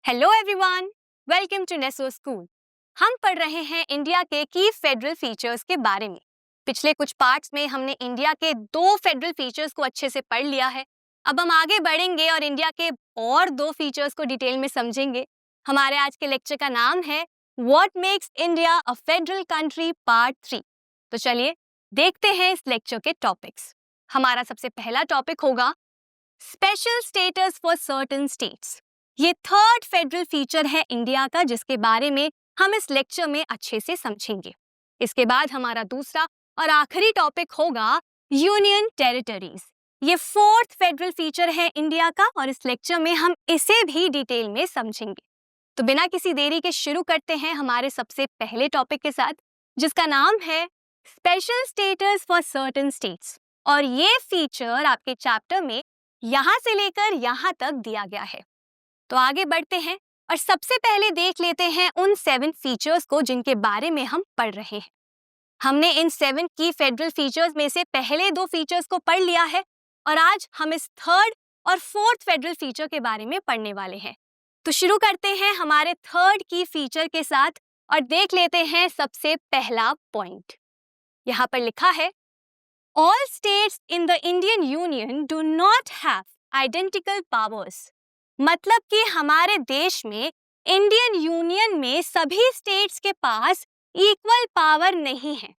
Hello everyone, welcome to Neso school. हम पढ़ रहे हैं इंडिया के की फेडरल फीचर्स के बारे में। पिछले कुछ पार्ट्स में हमने इंडिया के 2 फेडरल फीचर्स को अच्छे से पढ़ लिया है। अब हम आगे बढ़ेंगे और इंडिया के और 2 फीचर्स को डिटेल में समझेंगे। हमारे आज के लेक्चर का नाम है what makes India a federal country part 3। तो चलिए देखते हैं इस लेक्चर के टॉपिक्स। हमारा सबसे पहला टॉपिक होगा special status for certain states. ये 3rd फेडरल फीचर है इंडिया का, जिसके बारे में हम इस लेक्चर में अच्छे से समझेंगे। इसके बाद हमारा दूसरा और आखिरी टॉपिक होगा यूनियन टेरिटरीज। ये 4th फेडरल फीचर है इंडिया का और इस लेक्चर में हम इसे भी डिटेल में समझेंगे। तो बिना किसी देरी के शुरू करते हैं हमारे सबसे पहले टॉपिक के साथ, जिसका नाम है special status for certain states. और ये फीचर आपके चैप्टर में यहाँ से लेकर यहाँ तक दिया गया है। तो आगे बढ़ते हैं और सबसे पहले देख लेते हैं उन 7 फीचर्स को जिनके बारे में हम पढ़ रहे हैं। हमने इन 7 की फेडरल फीचर्स में से पहले 2 फीचर्स को पढ़ लिया है और आज हम इस 3rd और 4th फेडरल फीचर के बारे में पढ़ने वाले हैं। तो शुरू करते हैं हमारे 3rd की फीचर के साथ और देख लेते हैं सबसे पहला पॉइंट। यहाँ पर लिखा है all states in the Indian union do not have identical powers. मतलब कि हमारे देश में इंडियन यूनियन में सभी स्टेट्स के पास इक्वल पावर नहीं है।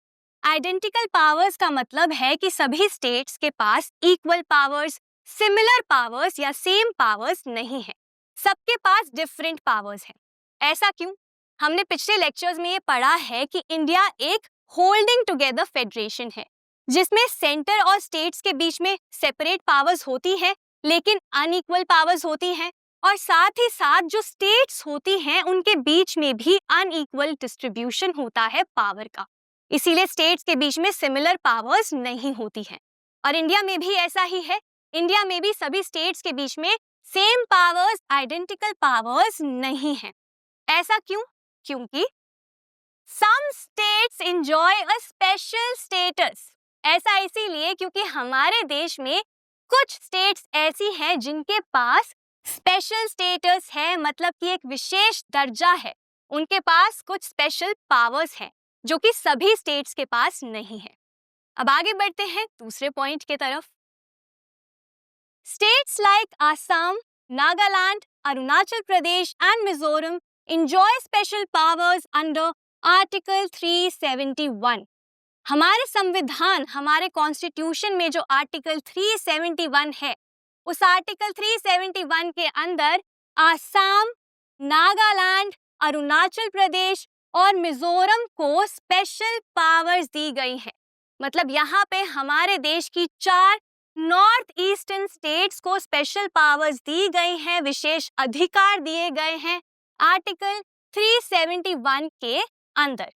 आइडेंटिकल पावर्स का मतलब है कि सभी स्टेट्स के पास इक्वल पावर्स, सिमिलर पावर्स या सेम पावर्स नहीं है। सबके पास डिफरेंट पावर्स हैं। ऐसा क्यों? हमने पिछले लेक्चर्स में ये पढ़ा है कि इंडिया एक होल्डिंग टुगेदर फेडरेशन है, जिसमें सेंटर और स्टेट्स के बीच में सेपरेट पावर्स होती हैं लेकिन अनइक्वल पावर्स होती हैं, और साथ ही साथ जो स्टेट्स होती हैं उनके बीच में भी अनइक्वल डिस्ट्रीब्यूशन होता है पावर का। इसीलिए स्टेट्स के बीच में सिमिलर पावर्स नहीं होती हैं। और इंडिया में भी ऐसा ही है। इंडिया में भी सभी स्टेट्स के बीच में सेम पावर्स, आइडेंटिकल पावर्स नहीं हैं। ऐसा क्यों? क्योंकि some states enjoy a special status. ऐसा इसीलिए क्योंकि हमारे देश में कुछ स्टेट्स ऐसी हैं जिनके पास स्पेशल स्टेटस है, मतलब कि एक विशेष दर्जा है। उनके पास कुछ स्पेशल पावर्स हैं जो कि सभी स्टेट्स के पास नहीं है। अब आगे बढ़ते हैं दूसरे पॉइंट की तरफ। States like Assam, Nagaland, Arunachal Pradesh and Mizoram enjoy special powers under article 371। हमारे संविधान, हमारे कॉन्स्टिट्यूशन में जो आर्टिकल 371 है, उस आर्टिकल 371 के अंदर आसाम, नागालैंड, अरुणाचल प्रदेश और मिजोरम को स्पेशल पावर्स दी गई हैं। मतलब यहाँ पे हमारे देश की 4 नॉर्थ ईस्टर्न स्टेट्स को स्पेशल पावर्स दी गई हैं, विशेष अधिकार दिए गए हैं आर्टिकल 371 के अंदर।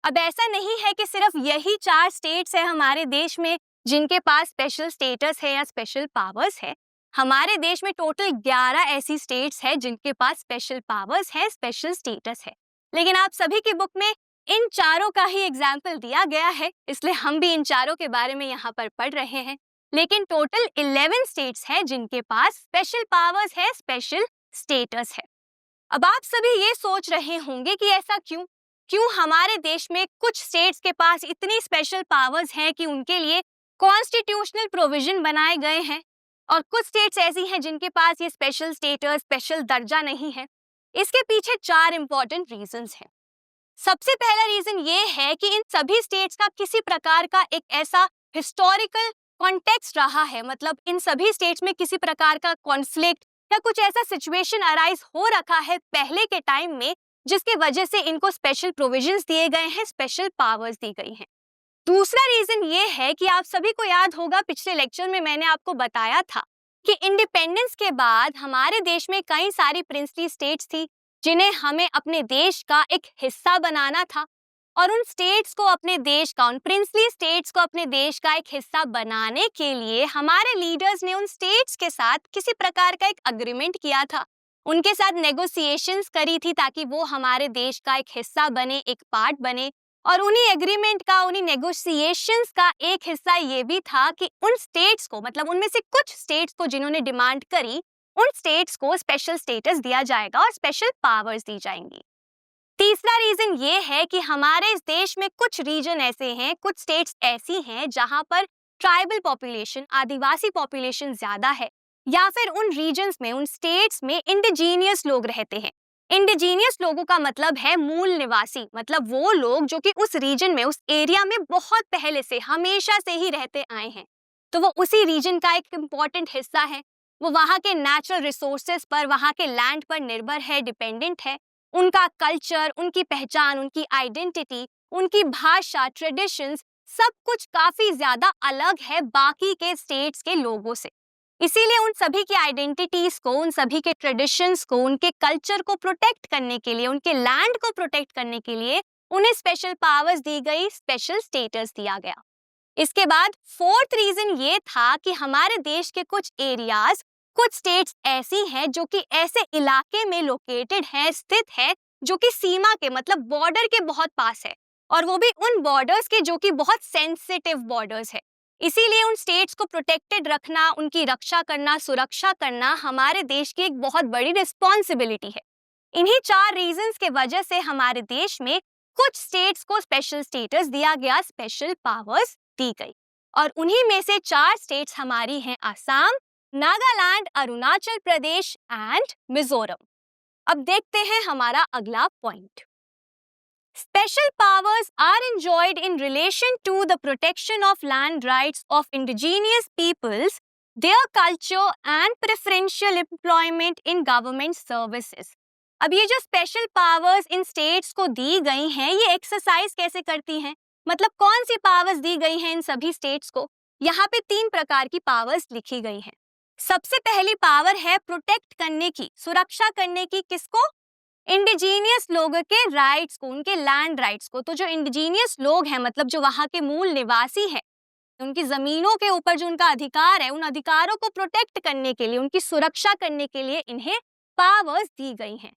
अब ऐसा नहीं है कि सिर्फ यही 4 स्टेट्स है हमारे देश में जिनके पास स्पेशल स्टेटस है या स्पेशल पावर्स है। हमारे देश में टोटल 11 ऐसी स्टेट्स है जिनके पास स्पेशल पावर्स है, स्पेशल स्टेटस है। लेकिन आप सभी की बुक में इन चारों का ही एग्जाम्पल दिया गया है, इसलिए हम भी इन चारों के बारे में यहाँ पर पढ़ रहे हैं। लेकिन टोटल 11 स्टेट्स है जिनके पास स्पेशल पावर्स है, स्पेशल स्टेटस है। अब आप सभी ये सोच रहे होंगे कि ऐसा क्यों? क्यों हमारे देश में कुछ स्टेट्स के पास इतनी स्पेशल पावर्स हैं कि उनके लिए कॉन्स्टिट्यूशनल प्रोविजन बनाए गए हैं, और कुछ स्टेट्स ऐसी हैं जिनके पास ये स्पेशल स्टेटस, स्पेशल दर्जा नहीं है? इसके पीछे 4 इंपॉर्टेंट रीजंस हैं। सबसे पहला रीजन ये है कि इन सभी स्टेट्स का किसी प्रकार का एक ऐसा हिस्टोरिकल कॉन्टेक्स्ट रहा है, मतलब इन सभी स्टेट्स में किसी प्रकार का कॉन्फ्लिक्ट या कुछ ऐसा सिचुएशन अराइज हो रखा है पहले के टाइम में, जिसके वजह से इनको स्पेशल प्रोविजंस दिए गए हैं, स्पेशल पावर्स दी गई हैं। दूसरा रीजन ये है कि आप सभी को याद होगा, पिछले लेक्चर में मैंने आपको बताया था कि इंडिपेंडेंस के बाद हमारे देश में कई सारी प्रिंसली स्टेट्स थी जिन्हें हमें अपने देश का एक हिस्सा बनाना था, और उन स्टेट्स को अपने देश का, उन प्रिंसली स्टेट्स को अपने देश का एक हिस्सा बनाने के लिए हमारे लीडर्स ने उन स्टेट्स के साथ किसी प्रकार का एक अग्रीमेंट किया था, उनके साथ नेगोशिएशंस करी थी ताकि वो हमारे देश का एक हिस्सा बने, एक पार्ट बने। और उन्हीं एग्रीमेंट का, उन्हीं नेगोशिएशंस का एक हिस्सा ये भी था कि उन स्टेट्स को, मतलब उनमें से कुछ स्टेट्स को जिन्होंने डिमांड करी, उन स्टेट्स को स्पेशल स्टेटस दिया जाएगा और स्पेशल पावर्स दी जाएंगी। तीसरा रीजन ये है कि हमारे इस देश में कुछ रीजन ऐसे हैं, कुछ स्टेट्स ऐसी हैं जहां पर ट्राइबल पॉपुलेशन, आदिवासी पॉपुलेशन ज्यादा है, या फिर उन रीजन्स में, उन स्टेट्स में इंडिजीनियस लोग रहते हैं। इंडिजीनियस लोगों का मतलब है मूल निवासी, मतलब वो लोग जो कि उस रीजन में, उस एरिया में बहुत पहले से, हमेशा से ही रहते आए हैं। तो वो उसी रीजन का एक इम्पॉर्टेंट हिस्सा है। वो वहाँ के नेचुरल रिसोर्सेज पर, वहाँ के लैंड पर निर्भर है, डिपेंडेंट है। उनका कल्चर, उनकी पहचान, उनकी आइडेंटिटी, उनकी भाषा, ट्रेडिशंस, सब कुछ काफी ज्यादा अलग है बाकी के स्टेट्स के लोगों से। इसीलिए उन सभी की आइडेंटिटीज को, उन सभी के ट्रेडिशंस को, उनके कल्चर को प्रोटेक्ट करने के लिए, उनके लैंड को प्रोटेक्ट करने के लिए उन्हें स्पेशल पावर्स दी गई, स्पेशल स्टेटस दिया गया। इसके बाद फोर्थ रीजन ये था कि हमारे देश के कुछ एरियाज, कुछ स्टेट्स ऐसी हैं जो कि ऐसे इलाके में लोकेटेड है, स्थित है, जो कि सीमा के, मतलब बॉर्डर के बहुत पास है, और वो भी उन बॉर्डर्स के जो कि बहुत सेंसिटिव बॉर्डर्स है। इसीलिए उन स्टेट्स को प्रोटेक्टेड रखना, उनकी रक्षा करना, सुरक्षा करना हमारे देश की एक बहुत बड़ी रिस्पॉन्सिबिलिटी है। इन्हीं 4 रीजंस के वजह से हमारे देश में कुछ स्टेट्स को स्पेशल स्टेटस दिया गया, स्पेशल पावर्स दी गई, और उन्हीं में से 4 स्टेट्स हमारी हैं आसाम, नागालैंड, अरुणाचल प्रदेश एंड मिजोरम। अब देखते हैं हमारा अगला point. Special powers are enjoyed in relation to the protection of land rights of indigenous peoples, their culture and preferential employment in government services. अब ये जो स्पेशल पावर्स इन स्टेट्स को दी गई हैं, ये एक्सरसाइज कैसे करती हैं? मतलब कौन सी पावर्स दी गई हैं इन सभी स्टेट्स को? यहाँ पे 3 प्रकार की पावर्स लिखी गई हैं। सबसे पहली पावर है प्रोटेक्ट करने की, सुरक्षा करने की। किसको? इंडिजीनियस लोगों के राइट्स को, उनके लैंड राइट्स को। तो जो इंडिजीनियस लोग हैं, मतलब जो वहाँ के मूल निवासी हैं, उनकी जमीनों के ऊपर जो उनका अधिकार है, उन अधिकारों को प्रोटेक्ट करने के लिए, उनकी सुरक्षा करने के लिए इन्हें पावर्स दी गई हैं।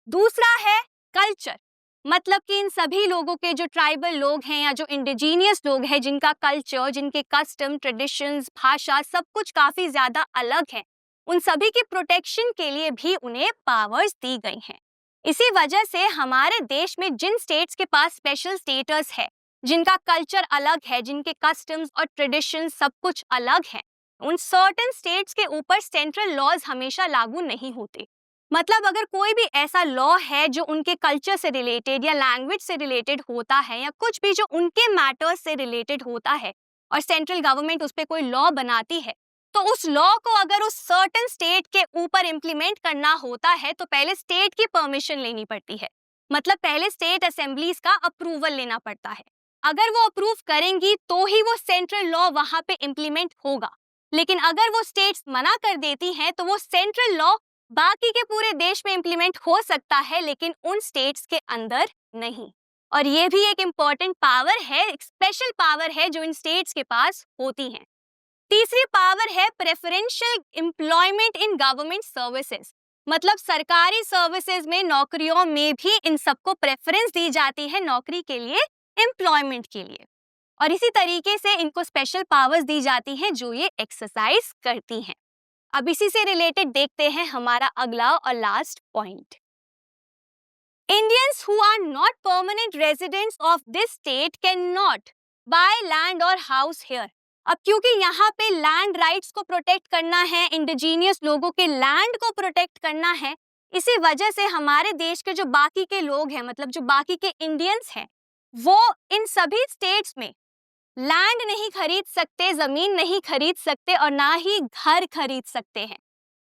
दूसरा है कल्चर, मतलब कि इन सभी लोगों के, जो ट्राइबल लोग हैं या जो इंडिजीनियस लोग हैं, जिनका कल्चर, जिनके कस्टम, ट्रेडिशंस, भाषा, सब कुछ काफी ज्यादा अलग है, उन सभी की प्रोटेक्शन के लिए भी उन्हें पावर्स दी गई हैं। इसी वजह से हमारे देश में जिन स्टेट्स के पास स्पेशल स्टेटस है, जिनका कल्चर अलग है, जिनके कस्टम्स और ट्रेडिशंस सब कुछ अलग है, उन सर्टेन स्टेट्स के ऊपर सेंट्रल लॉज हमेशा लागू नहीं होते। मतलब अगर कोई भी ऐसा लॉ है जो उनके कल्चर से रिलेटेड या लैंग्वेज से रिलेटेड होता है, या कुछ भी जो उनके मैटर्स से रिलेटेड होता है, और सेंट्रल गवर्नमेंट उस पर कोई लॉ बनाती है, तो उस लॉ को अगर उस सर्टेन स्टेट के ऊपर इम्प्लीमेंट करना होता है तो पहले स्टेट की परमिशन लेनी पड़ती है। मतलब पहले स्टेट असेंबलीज का अप्रूवल लेना पड़ता है। अगर वो अप्रूव करेंगी तो ही वो सेंट्रल लॉ वहां पे इम्प्लीमेंट होगा। लेकिन अगर वो स्टेट्स मना कर देती हैं तो वो सेंट्रल लॉ बाकी के पूरे देश में इम्प्लीमेंट हो सकता है, लेकिन उन स्टेट्स के अंदर नहीं। और ये भी एक इम्पॉर्टेंट पावर है, एक स्पेशल पावर है जो इन स्टेट्स के पास होती है। तीसरी पावर है preferential employment in government services, मतलब सरकारी सर्विसेज में, नौकरियों में भी इन सबको प्रेफरेंस दी जाती है नौकरी के लिए, एम्प्लॉयमेंट के लिए। और इसी तरीके से इनको स्पेशल पावर्स दी जाती हैं जो ये एक्सरसाइज करती हैं। अब इसी से रिलेटेड देखते हैं हमारा अगला और last point. Indians who are not permanent residents of this state cannot buy land or house here. अब क्योंकि यहाँ पे लैंड राइट्स को प्रोटेक्ट करना है, इंडिजीनियस लोगों के लैंड को प्रोटेक्ट करना है, इसी वजह से हमारे देश के जो बाकी के लोग हैं, मतलब जो बाकी के इंडियंस हैं, वो इन सभी स्टेट्स में लैंड नहीं खरीद सकते, जमीन नहीं खरीद सकते, और ना ही घर खरीद सकते हैं।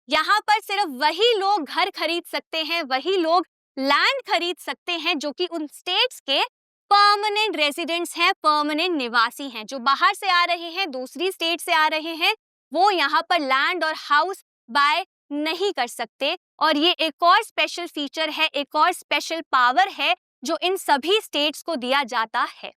यहाँ पर सिर्फ वही लोग घर खरीद सकते हैं, वही लोग लैंड खरीद सकते हैं जो कि उन स्टेट्स के परमानेंट रेजिडेंट्स हैं, परमानेंट निवासी हैं। जो बाहर से आ रहे हैं, दूसरी स्टेट से आ रहे हैं, वो यहाँ पर लैंड और हाउस बाय नहीं कर सकते। और ये एक और स्पेशल फीचर है, एक और स्पेशल पावर है जो इन सभी स्टेट्स को दिया जाता है।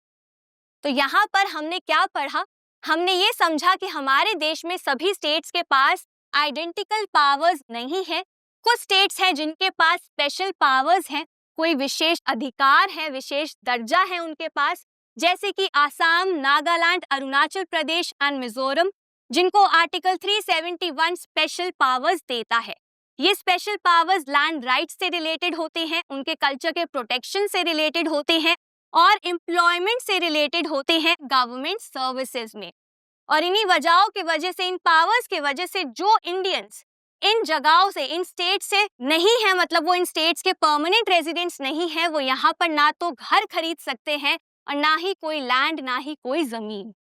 तो यहाँ पर हमने क्या पढ़ा? हमने ये समझा कि हमारे देश में सभी स्टेट्स के पास आइडेंटिकल पावर्स नहीं है। कुछ स्टेट्स हैं जिनके पास स्पेशल पावर्स हैं, कोई विशेष अधिकार है, विशेष दर्जा है उनके पास, जैसे कि आसाम, नागालैंड, अरुणाचल प्रदेश एंड मिजोरम। जिनको आर्टिकल 371 स्पेशल पावर्स देता है। ये स्पेशल पावर्स लैंड राइट्स से रिलेटेड होते हैं, उनके कल्चर के प्रोटेक्शन से रिलेटेड होते हैं और एम्प्लॉयमेंट से रिलेटेड होते हैं गवर्नमेंट सर्विसेज में। और इन्हीं वजहों की वजह से, इन पावर्स की वजह से जो इंडियंस इन जगहों से, इन स्टेट से नहीं है, मतलब वो इन स्टेट्स के परमानेंट रेजिडेंट्स नहीं है, वो यहाँ पर ना तो घर खरीद सकते हैं और ना ही कोई लैंड, ना ही कोई जमीन।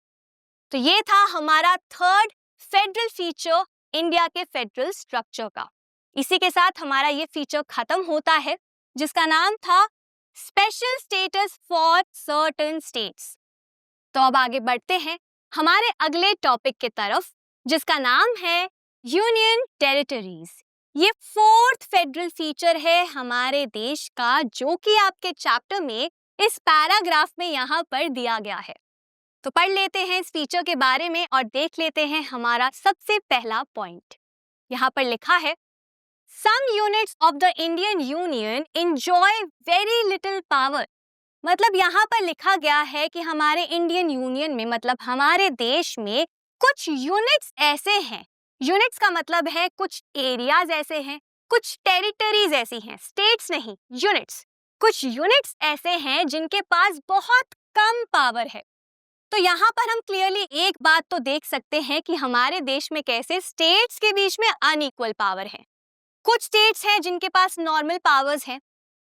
तो ये था हमारा थर्ड फेडरल फीचर इंडिया के फेडरल स्ट्रक्चर का। इसी के साथ हमारा ये फीचर खत्म होता है, जिसका नाम था special status for certain states. तो अब आगे बढ़ते हैं हमारे अगले टॉपिक की तरफ, जिसका नाम है यूनियन टेरिटरीज। ये फोर्थ फेडरल फीचर है हमारे देश का, जो कि आपके चैप्टर में इस पैराग्राफ में यहाँ पर दिया गया है। तो पढ़ लेते हैं इस फीचर के बारे में और देख लेते हैं हमारा सबसे पहला पॉइंट। यहाँ पर लिखा है, some units of the Indian union enjoy very little power. मतलब यहाँ पर लिखा गया है कि हमारे इंडियन यूनियन में, मतलब हमारे देश में कुछ यूनिट्स ऐसे हैं, यूनिट्स का मतलब है कुछ एरियाज ऐसे हैं, कुछ टेरिटरीज ऐसी हैं, स्टेट्स नहीं, यूनिट्स। कुछ यूनिट्स ऐसे हैं जिनके पास बहुत कम पावर है। तो यहाँ पर हम क्लियरली एक बात तो देख सकते हैं कि हमारे देश में कैसे स्टेट्स के बीच में अनइक्वल पावर है। कुछ स्टेट्स हैं जिनके पास नॉर्मल पावर्स हैं,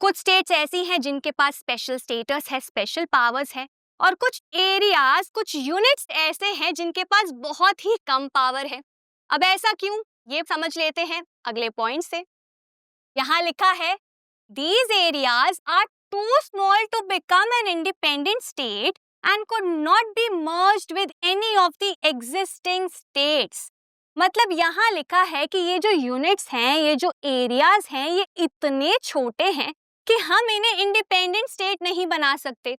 कुछ स्टेट्स ऐसी हैं जिनके पास स्पेशल स्टेटस है, स्पेशल पावर्स है, और कुछ एरियाज, कुछ यूनिट्स ऐसे हैं जिनके पास बहुत ही कम पावर है। अब ऐसा क्यों, ये समझ लेते हैं अगले पॉइंट से। यहाँ लिखा है, these areas are too small to become an independent state and could not be merged with any of the existing states। मतलब यहाँ लिखा है कि ये जो यूनिट्स हैं, ये जो एरियाज हैं, ये इतने छोटे हैं कि हम इन्हें इंडिपेंडेंट स्टेट नहीं बना सकते,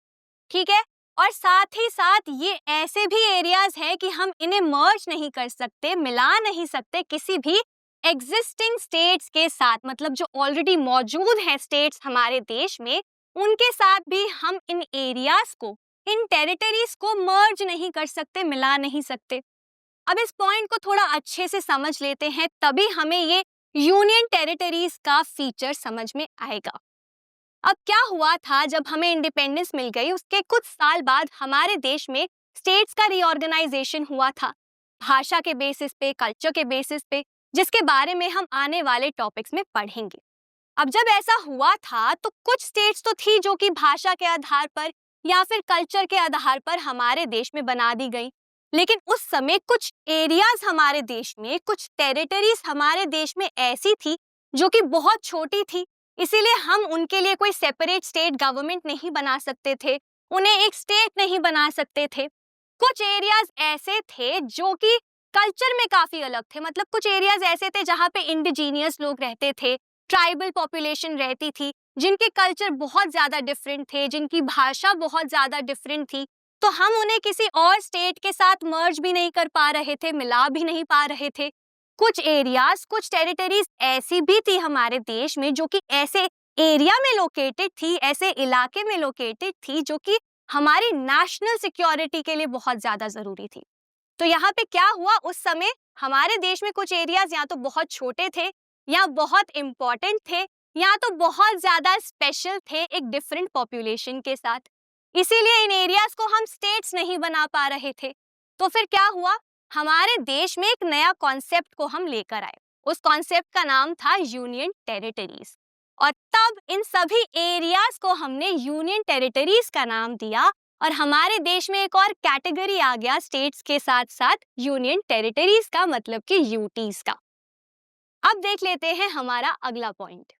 ठीक है। और साथ ही साथ ये ऐसे भी एरियाज हैं कि हम इन्हें मर्ज नहीं कर सकते, मिला नहीं सकते किसी भी एग्जिस्टिंग स्टेट्स के साथ। मतलब जो ऑलरेडी मौजूद हैं स्टेट्स हमारे देश में, उनके साथ भी हम इन एरियाज को, इन टेरिटरीज को मर्ज नहीं कर सकते, मिला नहीं सकते। अब इस पॉइंट को थोड़ा अच्छे से समझ लेते हैं, तभी हमें ये यूनियन टेरिटरीज का फीचर समझ में आएगा। अब क्या हुआ था, जब हमें इंडिपेंडेंस मिल गई उसके कुछ साल बाद हमारे देश में स्टेट्स का रीऑर्गेनाइजेशन हुआ था, भाषा के बेसिस पे, कल्चर के बेसिस पे, जिसके बारे में हम आने वाले टॉपिक्स में पढ़ेंगे। अब जब ऐसा हुआ था तो कुछ स्टेट्स तो थी जो कि भाषा के आधार पर या फिर कल्चर के आधार पर हमारे देश में बना दी गई, लेकिन उस समय कुछ एरियाज हमारे देश में, कुछ टेरिटरीज हमारे देश में ऐसी थी जो कि बहुत छोटी थी, इसीलिए हम उनके लिए कोई सेपरेट स्टेट गवर्नमेंट नहीं बना सकते थे, उन्हें एक स्टेट नहीं बना सकते थे। कुछ एरियाज ऐसे थे जो कि कल्चर में काफी अलग थे, मतलब कुछ एरियाज ऐसे थे जहाँ पे इंडिजीनियस लोग रहते थे, ट्राइबल पॉपुलेशन रहती थी, जिनके कल्चर बहुत ज्यादा डिफरेंट थे, जिनकी भाषा बहुत ज्यादा डिफरेंट थी। तो हम उन्हें किसी और स्टेट के साथ मर्ज भी नहीं कर पा रहे थे, मिला भी नहीं पा रहे थे। कुछ एरियाज, कुछ टेरिटरीज ऐसी भी थी हमारे देश में जो कि ऐसे एरिया में लोकेटेड थी, ऐसे इलाके में लोकेटेड थी जो कि हमारी नेशनल सिक्योरिटी के लिए बहुत ज्यादा जरूरी थी। तो यहाँ पे क्या हुआ, उस समय हमारे देश में कुछ एरियाज या तो बहुत छोटे थे, या बहुत इंपॉर्टेंट थे, या तो बहुत ज्यादा स्पेशल थे एक डिफरेंट पॉपुलेशन के साथ। इसीलिए इन एरियाज को हम स्टेट्स नहीं बना पा रहे थे। तो फिर क्या हुआ, हमारे देश में एक नया कॉन्सेप्ट को हम लेकर आए। उस कॉन्सेप्ट का नाम था यूनियन टेरिटरीज, और तब इन सभी एरियाज को हमने यूनियन टेरिटरीज का नाम दिया, और हमारे देश में एक और कैटेगरी आ गया स्टेट्स के साथ साथ यूनियन टेरिटरीज का, मतलब कि यूटीज का। अब देख लेते हैं हमारा अगला point.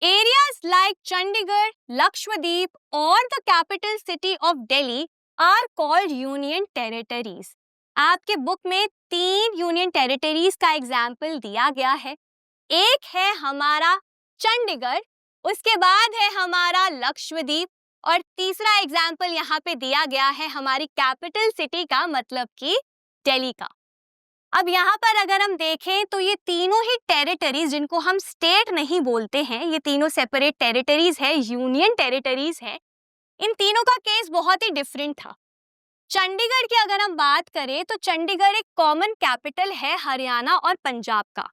Areas like Chandigarh, Lakshadweep और the capital city of Delhi are called union territories. आपके बुक में 3 यूनियन टेरिटरीज का एग्जाम्पल दिया गया है। एक है हमारा चंडीगढ़, उसके बाद है हमारा लक्षद्वीप, और तीसरा एग्जाम्पल यहाँ पे दिया गया है हमारी कैपिटल सिटी का, मतलब कि दिल्ली का। अब यहाँ पर अगर हम देखें तो ये तीनों ही टेरिटरीज, जिनको हम स्टेट नहीं बोलते हैं, ये तीनों सेपरेट टेरिटरीज है, यूनियन टेरिटरीज है। इन तीनों का केस बहुत ही डिफरेंट था। चंडीगढ़ की अगर हम बात करें तो चंडीगढ़ एक कॉमन कैपिटल है हरियाणा और पंजाब का।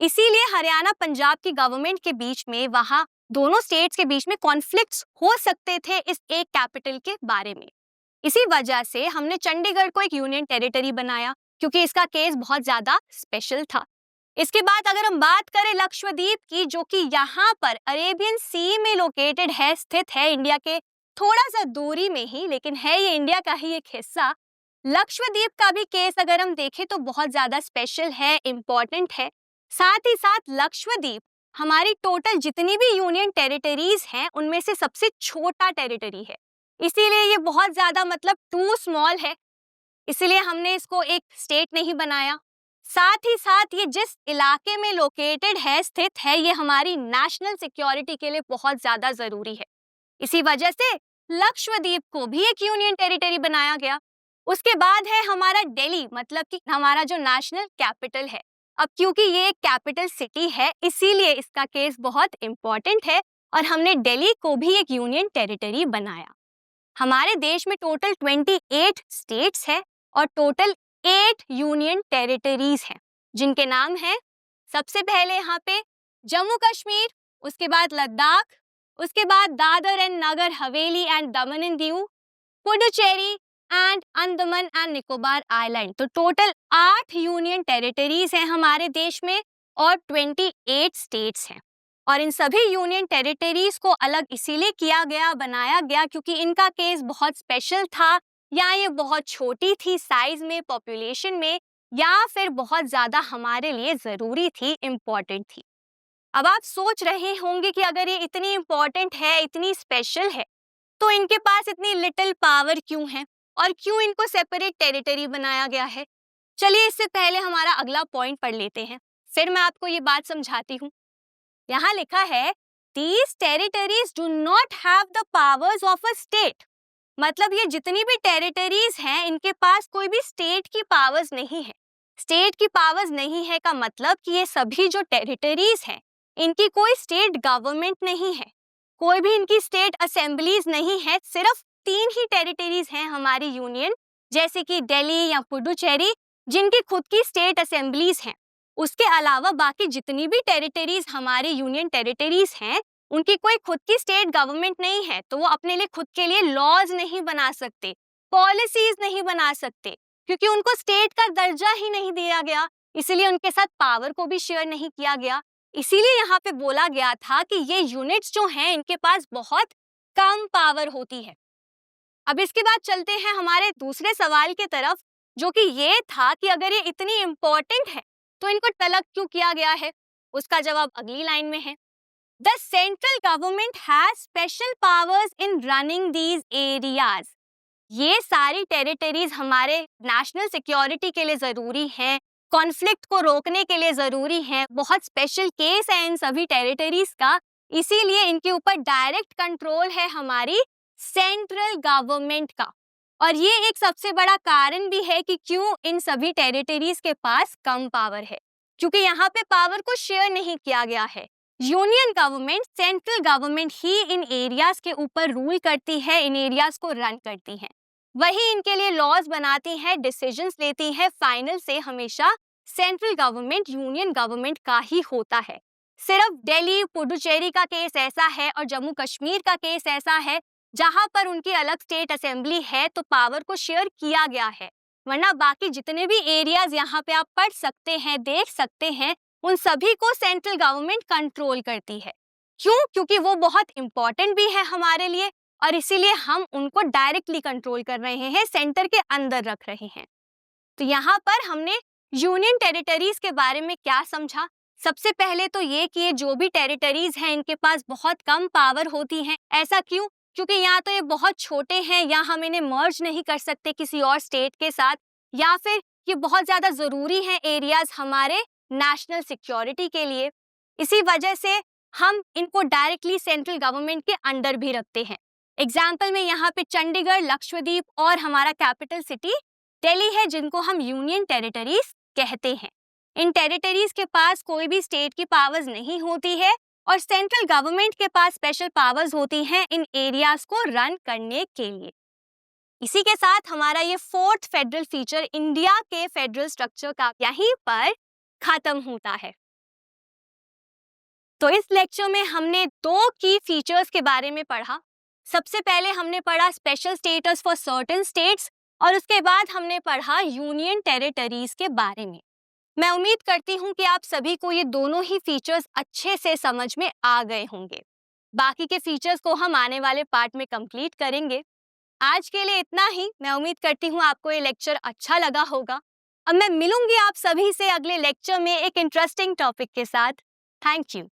इसीलिए हरियाणा पंजाब की गवर्नमेंट के बीच में वहां दोनों स्टेट्स के बीच में कॉन्फ्लिक्ट्स हो सकते थे इस एक कैपिटल के बारे में। इसी वजह से हमने चंडीगढ़ को एक यूनियन टेरिटरी बनाया क्योंकि इसका केस बहुत ज्यादा स्पेशल था। इसके बाद अगर हम बात करें लक्षद्वीप की, जो कि यहाँ पर अरेबियन सी में लोकेटेड है, स्थित है इंडिया के थोड़ा सा दूरी में ही, लेकिन है ये इंडिया का ही एक हिस्सा। लक्षद्वीप का भी केस अगर हम देखें तो बहुत ज्यादा स्पेशल है, इम्पोर्टेंट है। साथ ही साथ लक्षद्वीप हमारी टोटल जितनी भी यूनियन टेरिटरीज हैं उनमें से सबसे छोटा टेरिटरी है। इसीलिए ये बहुत ज्यादा मतलब टू स्मॉल है, इसीलिए हमने इसको एक स्टेट नहीं बनाया। साथ ही साथ ये जिस इलाके में लोकेटेड है, स्थित है, ये हमारी नेशनल सिक्योरिटी के लिए बहुत ज्यादा जरूरी है। इसी वजह से लक्षद्वीप को भी एक यूनियन टेरिटरी बनाया गया। उसके बाद है हमारा दिल्ली, मतलब कि हमारा जो नेशनल कैपिटल है। अब क्योंकि ये एक कैपिटल सिटी है इसीलिए इसका केस बहुत इंपॉर्टेंट है और हमने दिल्ली को भी एक यूनियन टेरिटरी बनाया। हमारे देश में टोटल 28 स्टेट्स है और टोटल 8 यूनियन टेरिटरीज हैं, जिनके नाम हैं, सबसे पहले यहाँ पे जम्मू कश्मीर, उसके बाद लद्दाख, उसके बाद Dadar and Nagar Haveli and Daman and Diu, Puducherry and Andaman and Nicobar island. तो टोटल 8 यूनियन टेरिटरीज हैं हमारे देश में और 28 स्टेट्स हैं। और इन सभी यूनियन टेरिटरीज को अलग इसीलिए किया गया, बनाया गया क्योंकि इनका केस बहुत स्पेशल था, या ये बहुत छोटी थी साइज में, पॉपुलेशन में, या फिर बहुत ज्यादा हमारे लिए जरूरी थी, इम्पोर्टेंट थी। अब आप सोच रहे होंगे कि अगर ये इतनी इम्पोर्टेंट है, इतनी स्पेशल है, तो इनके पास इतनी लिटिल पावर क्यों है और क्यों इनको सेपरेट टेरिटरी बनाया गया है। चलिए इससे पहले हमारा अगला पॉइंट पढ़ लेते हैं, फिर मैं आपको ये बात समझाती हूँ। यहाँ लिखा है These territories do not have the powers of a state। मतलब ये जितनी भी टेरिटरीज हैं इनके पास कोई भी स्टेट की पावर्स नहीं है। स्टेट की पावर्स नहीं है का मतलब कि ये सभी जो टेरिटरीज हैं इनकी कोई स्टेट गवर्नमेंट नहीं है, कोई भी इनकी स्टेट असेंबलीज नहीं है। सिर्फ 3 ही टेरिटरीज हैं हमारी यूनियन, जैसे कि दिल्ली या पुडुचेरी, जिनकी खुद की स्टेट असेंबलीज हैं। उसके अलावा बाकी जितनी भी टेरिटरीज हमारी यूनियन टेरिटरीज हैं उनकी कोई खुद की स्टेट गवर्नमेंट नहीं है, तो वो अपने लिए खुद के लिए लॉज नहीं बना सकते, पॉलिसीज नहीं बना सकते, क्योंकि उनको स्टेट का दर्जा ही नहीं दिया गया। इसीलिए उनके साथ पावर को भी शेयर नहीं किया गया। इसीलिए यहाँ पे बोला गया था कि ये यूनिट्स जो हैं इनके पास बहुत कम पावर होती है। अब इसके बाद चलते हैं हमारे दूसरे सवाल की तरफ, जो कि ये था कि अगर ये इतनी इम्पोर्टेंट है तो इनको तलब क्यों किया गया है। उसका जवाब अगली लाइन में है। The central government has special powers in running these areas। ये सारी टेरिटरीज हमारे नेशनल सिक्योरिटी के लिए जरूरी हैं, कॉन्फ्लिक्ट को रोकने के लिए जरूरी हैं, बहुत स्पेशल केस है इन सभी टेरिटरीज का, इसीलिए इनके ऊपर डायरेक्ट कंट्रोल है हमारी सेंट्रल गवर्नमेंट का। और ये एक सबसे बड़ा कारण भी है कि क्यों इन सभी टेरिटरीज के पास कम पावर है, क्योंकि यहाँ पे पावर को शेयर नहीं किया गया है। यूनियन गवर्नमेंट, सेंट्रल गवर्नमेंट ही इन एरियाज के ऊपर रूल करती है, इन एरियाज को रन करती है, वही इनके लिए लॉज बनाती है, डिसीजंस लेती है। फाइनल से हमेशा सेंट्रल गवर्नमेंट यूनियन गवर्नमेंट का ही होता है। सिर्फ दिल्ली, पुडुचेरी का केस ऐसा है और जम्मू कश्मीर का केस ऐसा है जहां पर उनकी अलग स्टेट असेंबली है तो पावर को शेयर किया गया है, वरना बाकी जितने भी एरियाज यहाँ पे आप पढ़ सकते हैं, देख सकते हैं, उन सभी को सेंट्रल गवर्नमेंट कंट्रोल करती है। क्यों? क्योंकि वो बहुत इंपॉर्टेंट भी है हमारे लिए और इसीलिए हम उनको डायरेक्टली कंट्रोल कर रहे हैं, सेंटर के अंदर रख रहे हैं। तो यहाँ पर हमने यूनियन टेरिटरीज के बारे में क्या समझा। सबसे पहले तो ये कि ये जो भी टेरिटरीज हैं इनके पास बहुत कम पावर होती है। ऐसा क्यों? क्योंकि या तो ये बहुत छोटे हैं या हम इन्हें मर्ज नहीं कर सकते किसी और स्टेट के साथ, या फिर ये बहुत ज्यादा जरूरी हैं एरियाज हमारे नेशनल सिक्योरिटी के लिए। इसी वजह से हम इनको डायरेक्टली सेंट्रल गवर्नमेंट के अंडर भी रखते हैं। एग्जाम्पल में यहाँ पे चंडीगढ़, लक्षद्वीप और हमारा कैपिटल सिटी दिल्ली है, जिनको हम यूनियन टेरिटरीज कहते हैं। इन टेरिटरीज के पास कोई भी स्टेट की पावर्स नहीं होती है और सेंट्रल गवर्नमेंट के पास स्पेशल पावर्स होती हैं इन एरियाज को रन करने के लिए। इसी के साथ हमारा ये फोर्थ फेडरल फीचर इंडिया के फेडरल स्ट्रक्चर का यहीं पर खत्म होता है। तो इस लेक्चर में हमने दो की फीचर्स के बारे में पढ़ा। सबसे पहले हमने पढ़ा special status for certain states और उसके बाद हमने पढ़ा यूनियन टेरिटरीज के बारे में। मैं उम्मीद करती हूँ कि आप सभी को ये दोनों ही फीचर्स अच्छे से समझ में आ गए होंगे। बाकी के फीचर्स को हम आने वाले पार्ट में कंप्लीट करेंगे। आज के लिए इतना ही। मैं उम्मीद करती हूँ आपको ये लेक्चर अच्छा लगा होगा। अब मैं मिलूंगी आप सभी से अगले लेक्चर में एक इंटरेस्टिंग टॉपिक के साथ। Thank you.